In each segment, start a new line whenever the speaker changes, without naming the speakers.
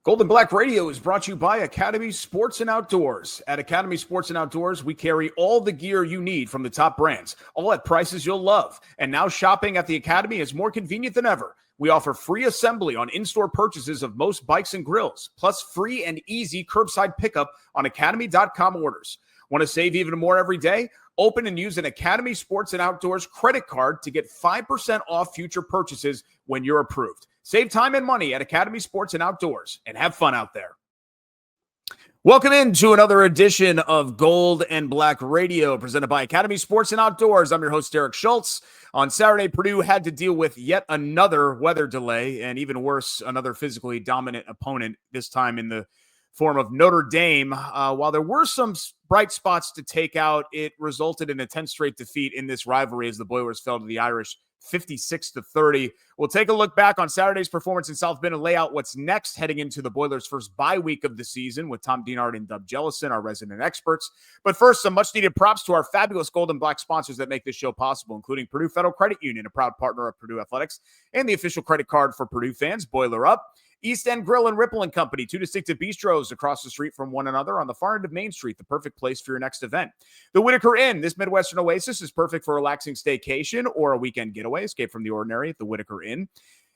Golden Black Radio is brought to you by Academy Sports and Outdoors. At Academy Sports and Outdoors, we carry all the gear you need from the top brands, all at prices you'll love. And now shopping at the Academy is more convenient than ever. We offer free assembly on in-store purchases of most bikes and grills, plus free and easy curbside pickup on academy.com orders. Want to save even more every day? Open and use an Academy Sports and Outdoors credit card to get 5% off future purchases when you're approved. Save time and money at Academy Sports and Outdoors and have fun out there. Welcome into another edition of Gold and Black Radio presented by Academy Sports and Outdoors. I'm your host, Derek Schultz. On Saturday, Purdue had to deal with yet another weather delay and even worse, another physically dominant opponent, this time in the form of Notre Dame. While there were some bright spots to take out, it resulted in a 10th straight defeat in this rivalry as the Boilers fell to the Irish 56-30. We'll take a look back on Saturday's performance in South Bend and lay out what's next heading into the Boilers' first bye week of the season with Tom Dienhart and Dub Jellison, our resident experts. But first, some much-needed props to our fabulous Gold and Black sponsors that make this show possible, including Purdue Federal Credit Union, a proud partner of Purdue Athletics, and the official credit card for Purdue fans, Boiler Up. East End Grill and Ripple & Company, two distinctive bistros across the street from one another on the far end of Main Street, the perfect place for your next event. The Whitaker Inn, this Midwestern oasis, is perfect for a relaxing staycation or a weekend getaway. Escape from the ordinary at the Whitaker Inn.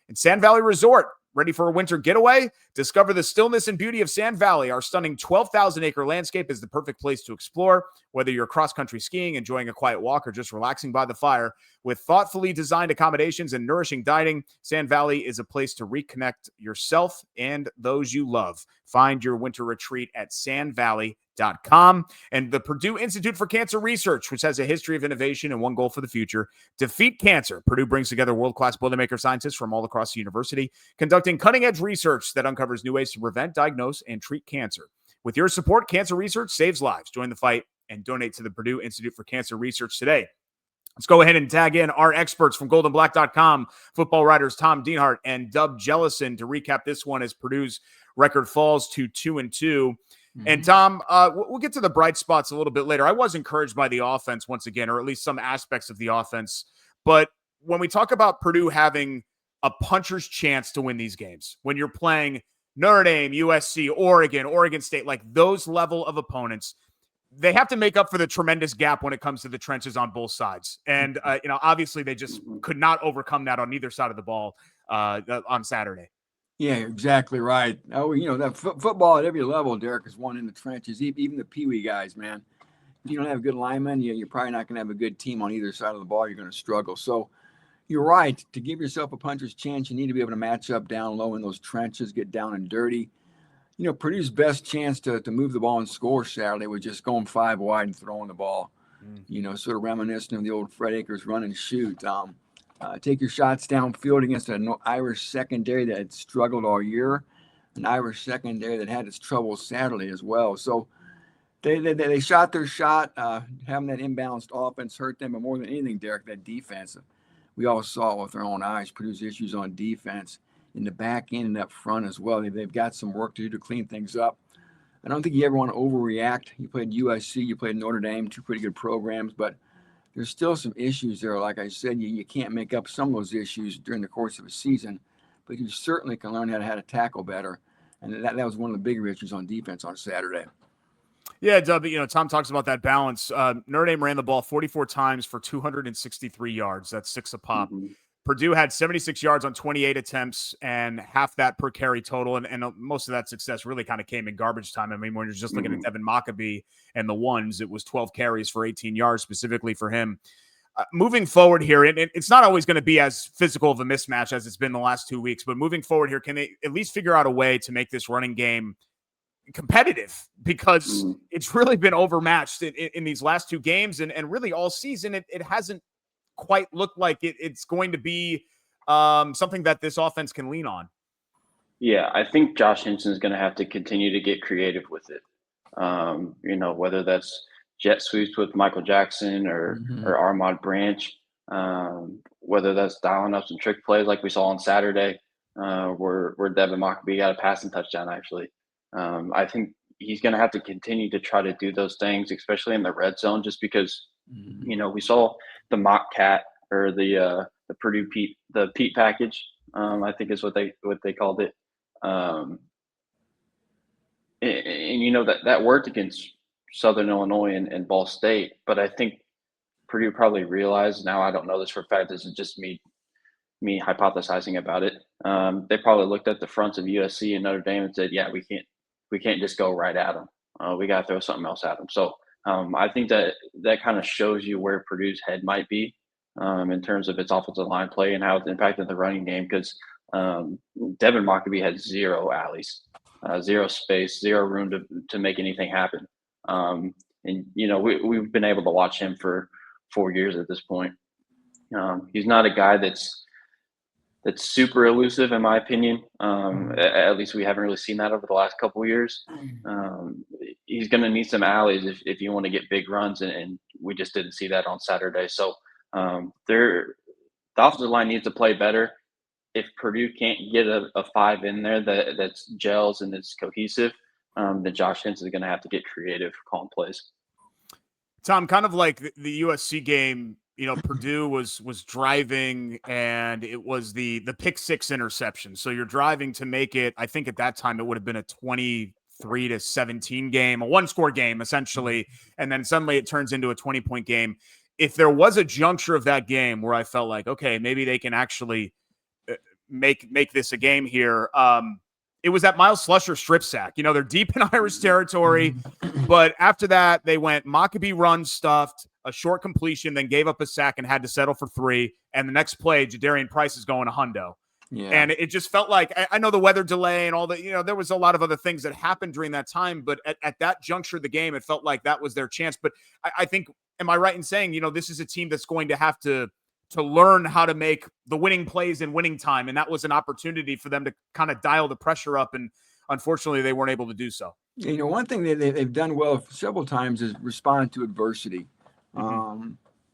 And Sand Valley Resort, ready for a winter getaway? Discover the stillness and beauty of Sand Valley. Our stunning 12,000-acre landscape is the perfect place to explore, whether you're cross-country skiing, enjoying a quiet walk, or just relaxing by the fire. With thoughtfully designed accommodations and nourishing dining, Sand Valley is a place to reconnect yourself and those you love. Find your winter retreat at sandvalley.com. And the Purdue Institute for Cancer Research, which has a history of innovation and one goal for the future: defeat cancer. Purdue brings together world-class Boilermakers scientists from all across the university, conducting cutting-edge research that uncovers new ways to prevent, diagnose, and treat cancer. With your support, cancer research saves lives. Join the fight and donate to the Purdue Institute for Cancer Research today. Let's go ahead and tag in our experts from goldenblack.com, football writers Tom Dienhart and Dub Jellison, to recap this one as Purdue's record falls to 2-2. Mm-hmm. And Tom, we'll get to the bright spots a little bit later. I was encouraged by the offense once again, or at least some aspects of the offense. But when we talk about Purdue having a puncher's chance to win these games, when you're playing Notre Dame, USC, Oregon State, like those level of opponents, they have to make up for the tremendous gap when it comes to the trenches on both sides. And, obviously they just could not overcome that on either side of the ball on Saturday.
Yeah, you're exactly right. That football at every level, Derek, is won in the trenches, even the peewee guys, man. If you don't have good linemen, you're probably not going to have a good team on either side of the ball. You're going to struggle. So you're right. To give yourself a puncher's chance, you need to be able to match up down low in those trenches, get down and dirty. Purdue's best chance to move the ball and score Saturday was just going 5 wide and throwing the ball. Sort of reminiscent of the old Fred Akers run and shoot. Take your shots downfield against an Irish secondary that had struggled all year, an Irish secondary that had its troubles Saturday as well. So they shot their shot. Having that imbalanced offense hurt them, but more than anything, Derek, that defense. We all saw with our own eyes Purdue's issues on defense in the back end and up front as well. They've got some work to do to clean things up. I don't think you ever want to overreact. You played USC, you played Notre Dame, two pretty good programs, but there's still some issues there. Like I said, you can't make up some of those issues during the course of a season, but you certainly can learn how to tackle better. And that was one of the bigger issues on defense on Saturday.
Yeah, Dub, Tom talks about that balance. Notre Dame ran the ball 44 times for 263 yards. That's 6 a pop. Mm-hmm. Purdue had 76 yards on 28 attempts and half that per carry total. And most of that success really kind of came in garbage time. I mean, when you're just looking at Devin Mockabee and the ones, it was 12 carries for 18 yards specifically for him. Moving forward here, and it's not always going to be as physical of a mismatch as it's been the last 2 weeks, but moving forward here, can they at least figure out a way to make this running game competitive? Because it's really been overmatched in these last 2 games and really all season. It hasn't quite look like it's going to be something that this offense can lean on.
Yeah, I think Josh Henson is going to have to continue to get creative with it. Whether that's jet sweeps with Michael Jackson or Armand Branch, whether that's dialing up some trick plays like we saw on Saturday, where Devin Mockabee got a passing touchdown, actually. I think he's going to have to continue to try to do those things, especially in the red zone, just because, we saw the mock cat or the Purdue Pete package, I think is what they called it. and that worked against Southern Illinois and Ball State, but I think Purdue probably realized, now I don't know this for a fact, this is just me hypothesizing about it. They probably looked at the fronts of USC and Notre Dame and said, yeah, we can't just go right at them. We got to throw something else at them. So I think that kind of shows you where Purdue's head might be in terms of its offensive line play and how it's impacted the running game, because Devin Mockabee had zero alleys, zero space, zero room to make anything happen. And we've been able to watch him for 4 years at this point. He's not a guy that's super elusive, in my opinion. At least we haven't really seen that over the last couple of years. He's going to need some alleys if you want to get big runs, and we just didn't see that on Saturday. So the offensive line needs to play better. If Purdue can't get a 5 in there that's gels and it's cohesive, then Josh Henson is going to have to get creative calling plays.
Tom, kind of like the USC game, Purdue was driving, and it was the pick 6 interception. So you're driving to make it, I think at that time it would have been a 23-17 game, a 1-score game essentially. And then suddenly it turns into a 20-point game. If there was a juncture of that game where I felt like, okay, maybe they can actually make this a game here, it was that Miles Slusher strip sack. They're deep in Irish territory, but after that, they went Mockabee run stuffed, a short completion, then gave up a sack and had to settle for 3. And the next play, Jadarian Price is going to hundo. Yeah. And it just felt like, I know the weather delay and all that, there was a lot of other things that happened during that time, but at that juncture of the game, it felt like that was their chance. But I think, am I right in saying, this is a team that's going to have to learn how to make the winning plays in winning time. And that was an opportunity for them to kind of dial the pressure up. And unfortunately, they weren't able to do so.
One thing that they've done well several times is respond to adversity.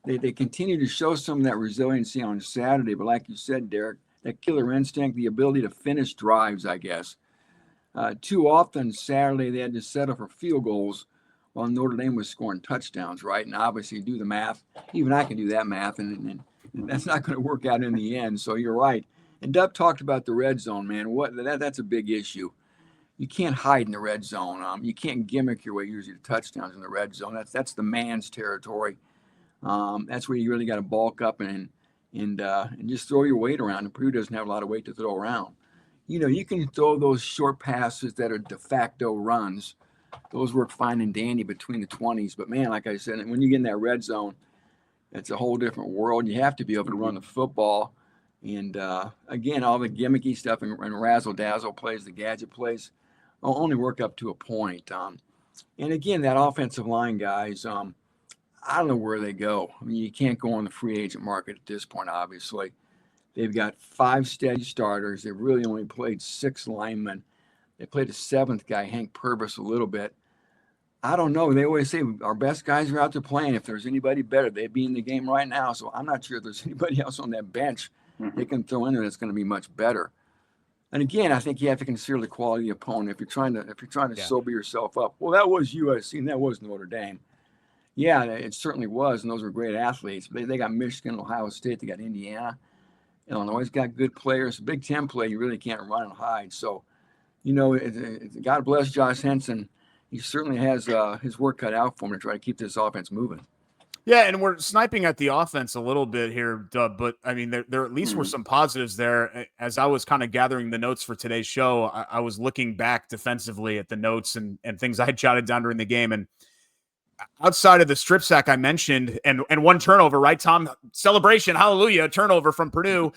They continue to show some of that resiliency on Saturday. But like you said, Derek, that killer instinct, the ability to finish drives, I guess. Too often Saturday they had to settle for field goals while Notre Dame was scoring touchdowns, right? And obviously do the math. Even I can do that math, and that's not going to work out in the end. So you're right. And Dub talked about the red zone, man. That's a big issue. You can't hide in the red zone. You can't gimmick your way usually to touchdowns in the red zone. That's the man's territory. That's where you really got to bulk up and just throw your weight around. And Purdue doesn't have a lot of weight to throw around. You can throw those short passes that are de facto runs. Those work fine and dandy between the 20s. But, man, like I said, when you get in that red zone, it's a whole different world. You have to be able to run the football. And, again, all the gimmicky stuff and razzle-dazzle plays, the gadget plays, will only work up to a point. And, again, that offensive line, guys, I don't know where they go. I mean, you can't go on the free agent market at this point, obviously. They've got 5 steady starters. They've really only played 6 linemen. They played a 7th guy, Hank Purvis, a little bit. I don't know. They always say our best guys are out there playing. If there's anybody better, they'd be in the game right now. So I'm not sure if there's anybody else on that bench they can throw in there that's going to be much better. And again, I think you have to consider the quality of the opponent. If you're trying to sober yourself up, well, that was USC and that was Notre Dame. Yeah, it certainly was, and those were great athletes. They got Michigan, Ohio State, they got Indiana. Illinois got good players. Big Ten play, you really can't run and hide. So, God bless Josh Henson. He certainly has his work cut out for him to try to keep this offense moving.
Yeah, and we're sniping at the offense a little bit here, Dub, but I mean, there at least were some positives there. As I was kind of gathering the notes for today's show, I was looking back defensively at the notes and things I had jotted down during the game. And outside of the strip sack I mentioned and one turnover, right, Tom? Celebration, hallelujah, turnover from Purdue.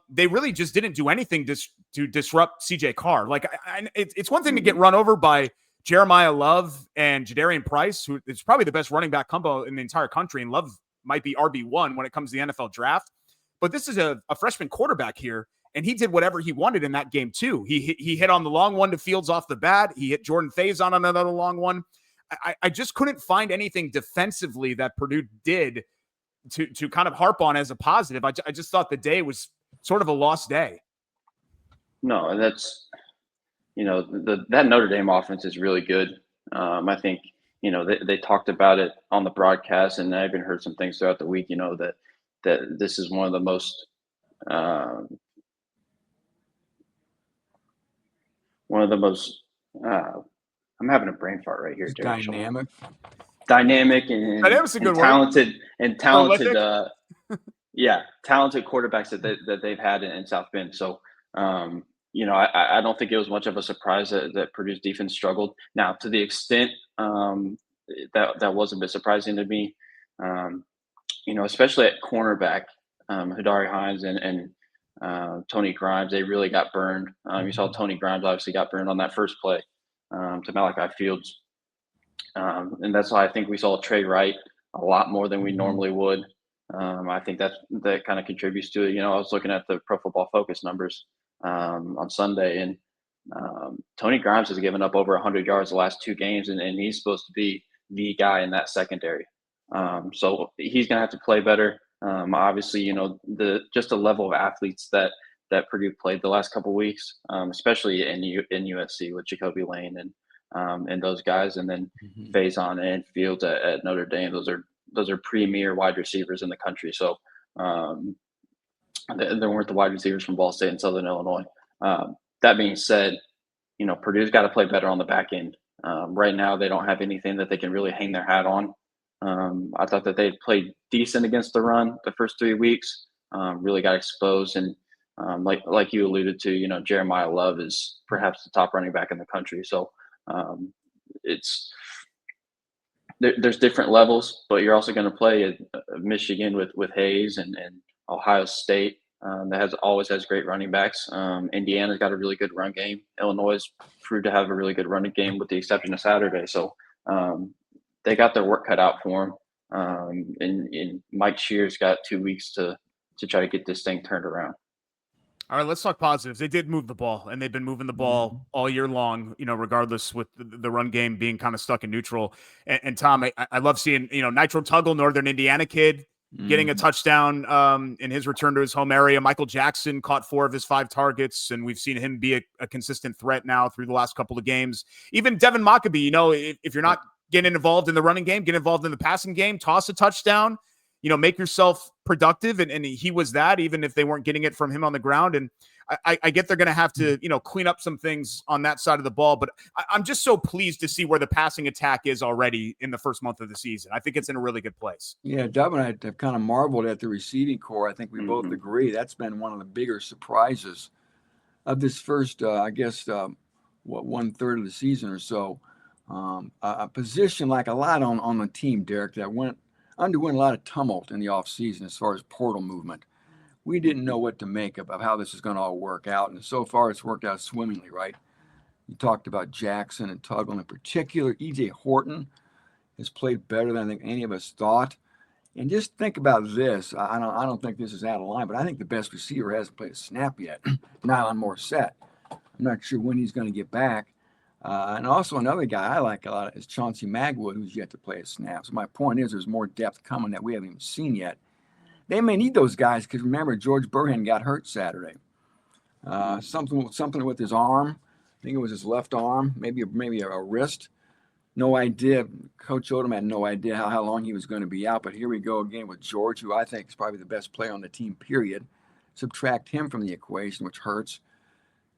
They really just didn't do anything to disrupt CJ Carr. Like, it's one thing to get run over by Jeremiah Love and Jadarian Price, who is probably the best running back combo in the entire country, and Love might be RB1 when it comes to the NFL draft. But this is a freshman quarterback here, and he did whatever he wanted in that game too. He hit on the long one to Fields off the bat. He hit Jordan Faison on another long one. I just couldn't find anything defensively that Purdue did to kind of harp on as a positive. I just thought the day was sort of a lost day.
No, and that's, that Notre Dame offense is really good. I think, they talked about it on the broadcast, and I even heard some things throughout the week, that this is one of the most I'm having a brain fart right here,
He's
Derek.
dynamic.
Dynamic's a good
and
word.
talented,
Prolific.
talented quarterbacks that they've had in South Bend. So, I don't think it was much of a surprise that Purdue's defense struggled. Now, to the extent that was a bit surprising to me, especially at cornerback, Hidari Hines and Tony Grimes, they really got burned. You saw Tony Grimes obviously got burned on that first play to Malachi Fields. And that's why I think we saw Trey Wright a lot more than we normally would. I think that kind of contributes to it. I was looking at the Pro Football Focus numbers on Sunday, and Tony Grimes has given up over 100 yards the last 2 games, and he's supposed to be the guy in that secondary. So he's going to have to play better. Obviously, just the level of athletes that Purdue played the last couple of weeks, especially in USC with Jacoby Lane and those guys, and then Faison and Fields at Notre Dame. Those are premier wide receivers in the country. So there weren't the wide receivers from Ball State and Southern Illinois. That being said, Purdue's got to play better on the back end. Right now, they don't have anything that they can really hang their hat on. I thought that they played decent against the run the first 3 weeks. Really got exposed, and like you alluded to, Jeremiah Love is perhaps the top running back in the country. So there's different levels, but you're also going to play at Michigan with Hayes and Ohio State that always has great running backs. Indiana's got a really good run game. Illinois is proved to have a really good running game with the exception of Saturday. So they got their work cut out for them. And Mike Shear's got 2 weeks to try to get this thing turned around.
All right, let's talk positives. They did move the ball, and they've been moving the ball all year long, regardless with the run game being kind of stuck in neutral. And Tom, I love seeing, Nitro Tuggle, Northern Indiana kid, getting a touchdown in his return to his home area. Michael Jackson caught 4 of his 5 targets, and we've seen him be a consistent threat now through the last couple of games. Even Devin Maccabee, if you're not getting involved in the running game, get involved in the passing game, toss a touchdown, make yourself productive. And he was that, even if they weren't getting it from him on the ground. And I get they're going to have to, clean up some things on that side of the ball. But I'm just so pleased to see where the passing attack is already in the first month of the season. I think it's in a really good place.
Yeah, Dub and I have kind of marveled at the receiving core. I think we both agree that's been one of the bigger surprises of this first, 1/3 of the season or so. A position like a lot on the team, Derek, that underwent a lot of tumult in the offseason as far as portal movement. We didn't know what to make of how this is going to all work out, and so far it's worked out swimmingly, right? You talked about Jackson and Tuggle in particular. E.J. Horton has played better than I think any of us thought. And just think about this. I don't think this is out of line, but I think the best receiver hasn't played a snap yet. Nylon Morissette. I'm not sure when he's going to get back. And also another guy I like a lot is Chauncey Magwood, who's yet to play a snap. So my point is there's more depth coming that we haven't even seen yet. They may need those guys because remember, George Burhan got hurt Saturday. Something with his arm. I think it was his left arm, maybe a wrist. No idea. Coach Odom had no idea how long he was going to be out. But here we go again with George, who I think is probably the best player on the team, period. Subtract him from the equation, which hurts.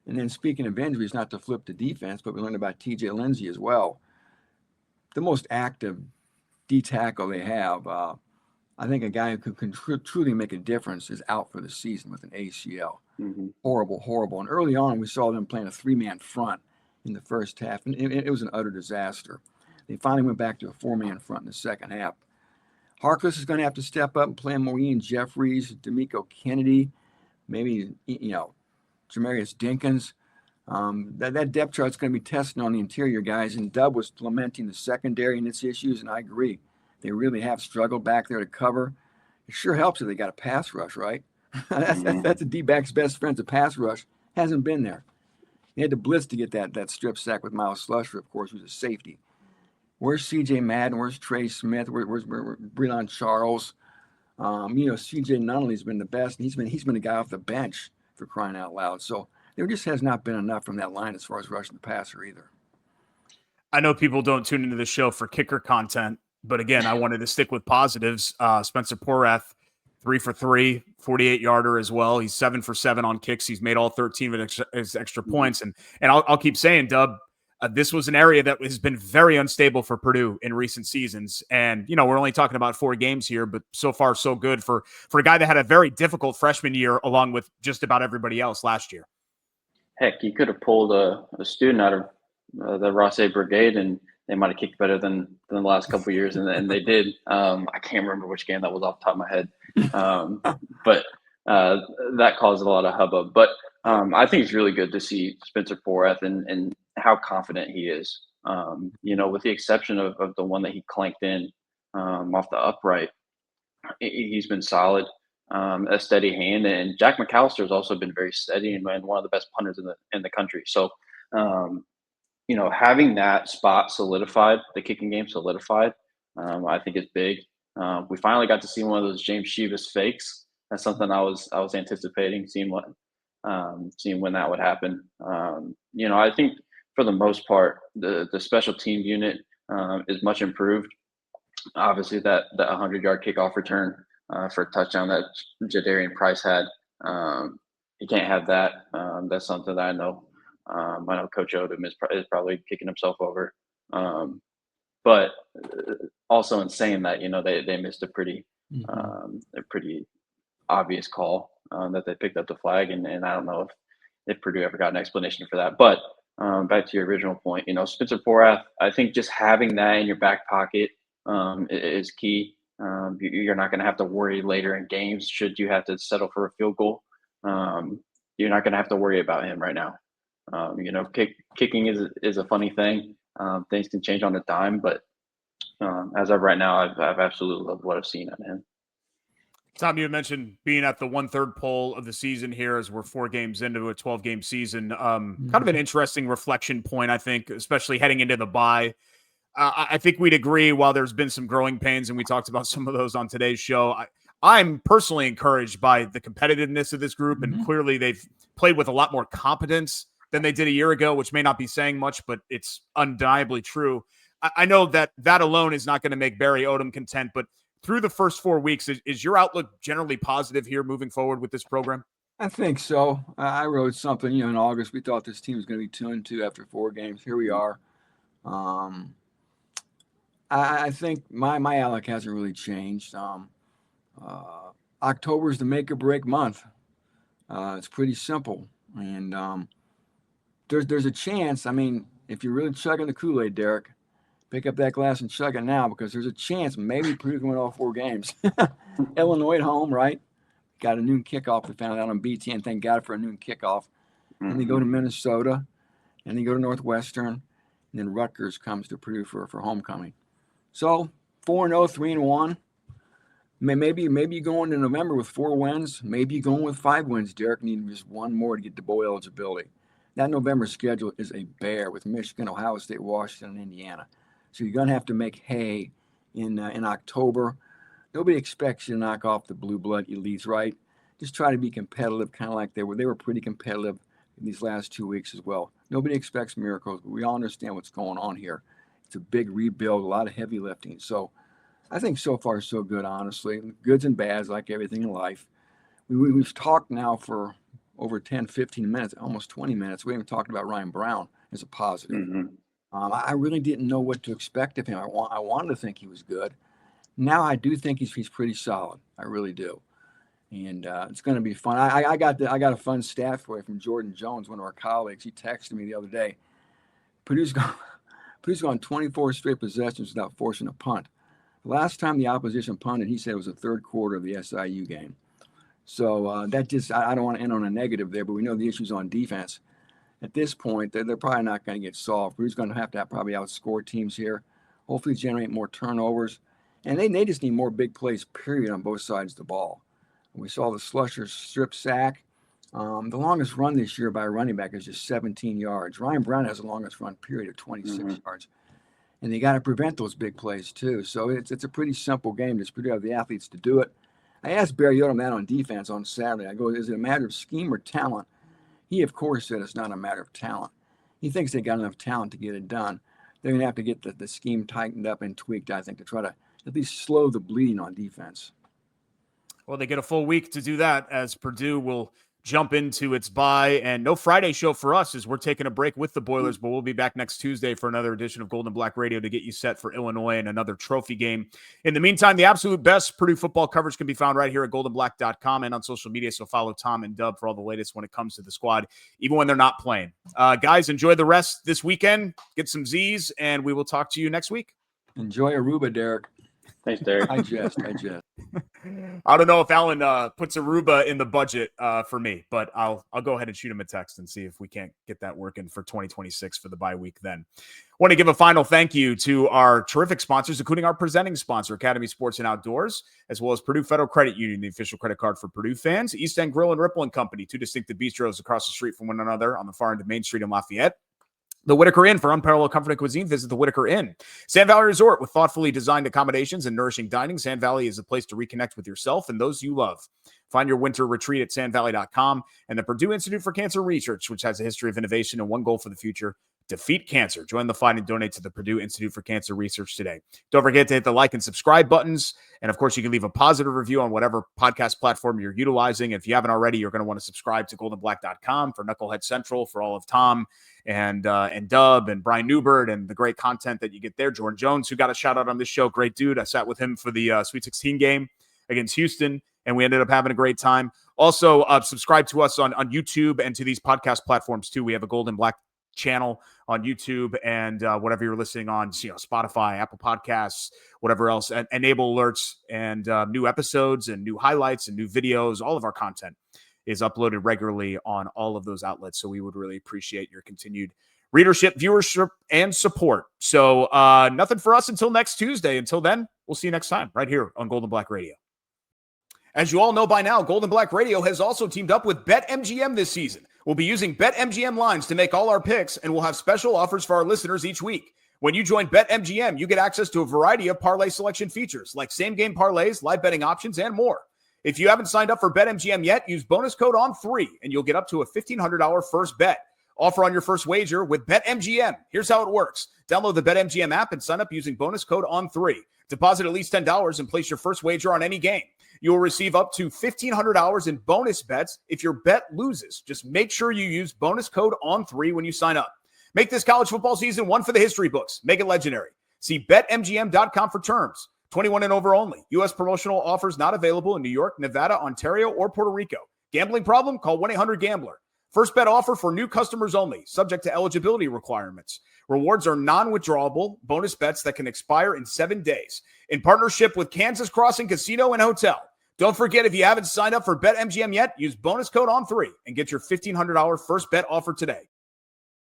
And then speaking of injuries, not to flip the defense, but we learned about T.J. Lindsey as well. The most active D-tackle they have, I think a guy who can truly make a difference is out for the season with an ACL. Horrible. And early on, we saw them playing a 3-man front in the first half, and it was an utter disaster. They finally went back to a 4-man front in the second half. Harkless is going to have to step up and play more Ian Jeffries, D'Amico Kennedy, maybe, Jamarius Dinkins. That depth chart's going to be testing on the interior guys, and Dub was lamenting the secondary and its issues, and I agree. They really have struggled back there to cover. It sure helps if they got a pass rush, right? That's a D-back's best friend, a pass rush. Hasn't been there. They had to blitz to get that strip sack with Miles Slusher, of course, who's a safety. Where's C.J. Madden? Where's Trey Smith? Where's Breland Charles? C.J. Nunnally's been the best, and he's been a guy off the bench, for crying out loud. So there just has not been enough from that line as far as rushing the passer either.
I know people don't tune into the show for kicker content, but again, I wanted to stick with positives. Spencer Porath, 3 for 3, 48-yarder as well. He's 7 for 7 on kicks. He's made all 13 of his extra points. And I'll keep saying, Dub, This was an area that has been very unstable for Purdue in recent seasons. And, we're only talking about 4 games here, but so far so good for a guy that had a very difficult freshman year along with just about everybody else last year.
Heck, you could have pulled a student out of the Ross-Ade brigade and they might have kicked better than the last couple of years. And they did. I can't remember which game that was off the top of my head. But that caused a lot of hubbub. But I think it's really good to see Spencer Porath and how confident he is. With the exception of the one that he clanked in off the upright, he's been solid, a steady hand. And Jack McAllister has also been very steady and one of the best punters in the country. So, having that spot solidified, the kicking game solidified, I think is big. We finally got to see one of those James Shivas fakes. That's something I was anticipating, seeing when that would happen. I think for the most part, the special team unit is much improved. Obviously, that 100-yard kickoff return for a touchdown that Jadarian Price had, you can't have that. That's something that I know. I know Coach Odom is probably kicking himself over. But also in saying that, they missed a pretty obvious call that they picked up the flag, and I don't know if Purdue ever got an explanation for that. But back to your original point, Spencer Porath, I think just having that in your back pocket is key. You're not going to have to worry later in games should you have to settle for a field goal. You're not going to have to worry about him right now. Kicking is a funny thing. Things can change on a dime, but as of right now, I've absolutely loved what I've seen on him.
Tom, you had mentioned being at the 1/3 poll of the season here as we're 4 games into a 12-game season. Kind of an interesting reflection point, I think, especially heading into the bye. I think we'd agree, while there's been some growing pains, and we talked about some of those on today's show, I'm personally encouraged by the competitiveness of this group, and clearly they've played with a lot more competence than they did a year ago, which may not be saying much, but it's undeniably true. I know that alone is not going to make Barry Odom content, but through the first 4 weeks, is your outlook generally positive here moving forward with this program?
I think so. I wrote something, in August. We thought this team was going to be 2-2 after 4 games. Here we are. I think my outlook hasn't really changed. October is the make or break month. It's pretty simple, and there's a chance. I mean, if you're really chugging the Kool-Aid, Derek, pick up that glass and chug it now, because there's a chance maybe Purdue can win all 4 games. Illinois at home, right? Got a noon kickoff. We found out on BTN. Thank God for a noon kickoff. And they go to Minnesota, and they go to Northwestern, and then Rutgers comes to Purdue for homecoming. So 4-0, 3-1. Maybe you go into November with 4 wins. Maybe you go in with 5 wins. Derek needs just 1 more to get to bowl eligibility. That November schedule is a bear with Michigan, Ohio State, Washington, and Indiana. So you're going to have to make hay in October. Nobody expects you to knock off the blue blood elites, right? Just try to be competitive, kind of like they were. They were pretty competitive in these last 2 weeks as well. Nobody expects miracles, but we all understand what's going on here. It's a big rebuild, a lot of heavy lifting. So I think so far so good, honestly. Goods and bads, like everything in life. We've talked now for over 10, 15 minutes, almost 20 minutes. We haven't talked about Ryan Brown as a positive. I really didn't know what to expect of him. I wanted to think he was good. Now I do think he's pretty solid. I really do. And it's going to be fun. I got a fun stat for you from Jordan Jones, one of our colleagues. He texted me the other day. Purdue's gone 24 straight possessions without forcing a punt. The last time the opposition punted, he said it was the 3rd quarter of the SIU game. So that just, I don't want to end on a negative there, but we know the issues on defense. At this point, they're probably not going to get solved. Purdue's going to have probably outscore teams here, hopefully generate more turnovers. And they just need more big plays, period, on both sides of the ball. We saw the Slusher strip sack. The longest run this year by a running back is just 17 yards. Ryan Brown has the longest run period of 26 yards. And they got to prevent those big plays too. So it's a pretty simple game. Just Purdue have the athletes to do it. I asked Barry Odom that on defense on Saturday. I go, is it a matter of scheme or talent? He, of course, said it's not a matter of talent. He thinks they got enough talent to get it done. They're going to have to get the scheme tightened up and tweaked, I think, to try to at least slow the bleeding on defense.
Well, they get a full week to do that, as Purdue will jump into its bye. And no Friday show for us as we're taking a break with the Boilers, but we'll be back next Tuesday for another edition of Golden Black Radio to get you set for Illinois and another trophy game. In the meantime, the absolute best Purdue football coverage can be found right here at goldenblack.com and on social media. So follow Tom and Dub for all the latest when it comes to the squad, even when they're not playing. Guys, enjoy the rest this weekend. Get some Z's, and we will talk to you next week.
Enjoy Aruba, Derek.
Thanks, Derek.
I jest.
I don't know if Alan puts Aruba in the budget for me, but I'll go ahead and shoot him a text and see if we can't get that working for 2026 for the bye week then. Want to give a final thank you to our terrific sponsors, including our presenting sponsor, Academy Sports and Outdoors, as well as Purdue Federal Credit Union, the official credit card for Purdue fans, East End Grill and Ripple and Company, two distinctive bistros across the street from one another on the far end of Main Street in Lafayette. The Whitaker Inn for unparalleled comfort and cuisine. Visit the Whitaker Inn. Sand Valley Resort with thoughtfully designed accommodations and nourishing dining. Sand Valley is a place to reconnect with yourself and those you love. Find your winter retreat at sandvalley.com. And the Purdue Institute for Cancer Research, which has a history of innovation and one goal for the future: defeat cancer. Join the fight and donate to the Purdue Institute for Cancer Research today. Don't forget to hit the like and subscribe buttons. And of course, you can leave a positive review on whatever podcast platform you're utilizing. If you haven't already, you're going to want to subscribe to goldenblack.com for Knucklehead Central, for all of Tom and Dub and Brian Newbert and the great content that you get there. Jordan Jones, who got a shout out on this show, great dude. I sat with him for the Sweet 16 game against Houston, and we ended up having a great time. Also, subscribe to us on YouTube and to these podcast platforms too. We have a Golden Black channel on YouTube and whatever you're listening on, Spotify, Apple Podcasts, whatever else. And enable alerts and new episodes and new highlights and new videos. All of our content is uploaded regularly on all of those outlets. So we would really appreciate your continued readership, viewership, and support. So nothing for us until next Tuesday. Until then, we'll see you next time right here on Golden Black Radio. As you all know by now, Golden Black Radio has also teamed up with BetMGM this season. We'll be using BetMGM lines to make all our picks, and we'll have special offers for our listeners each week. When you join BetMGM, you get access to a variety of parlay selection features like same-game parlays, live betting options, and more. If you haven't signed up for BetMGM yet, use bonus code ON3, and you'll get up to a $1,500 first bet. Offer on your first wager with BetMGM. Here's how it works. Download the BetMGM app and sign up using bonus code ON3. Deposit at least $10 and place your first wager on any game. You will receive up to $1,500 in bonus bets if your bet loses. Just make sure you use bonus code ON3 when you sign up. Make this college football season one for the history books. Make it legendary. See BetMGM.com for terms. 21 and over only. U.S. promotional offers not available in New York, Nevada, Ontario, or Puerto Rico. Gambling problem? Call 1-800-GAMBLER. First bet offer for new customers only, subject to eligibility requirements. Rewards are non-withdrawable bonus bets that can expire in 7 days. In partnership with Kansas Crossing Casino and Hotel. Don't forget, if you haven't signed up for BetMGM yet, use bonus code ON3 and get your $1,500 first bet offer today.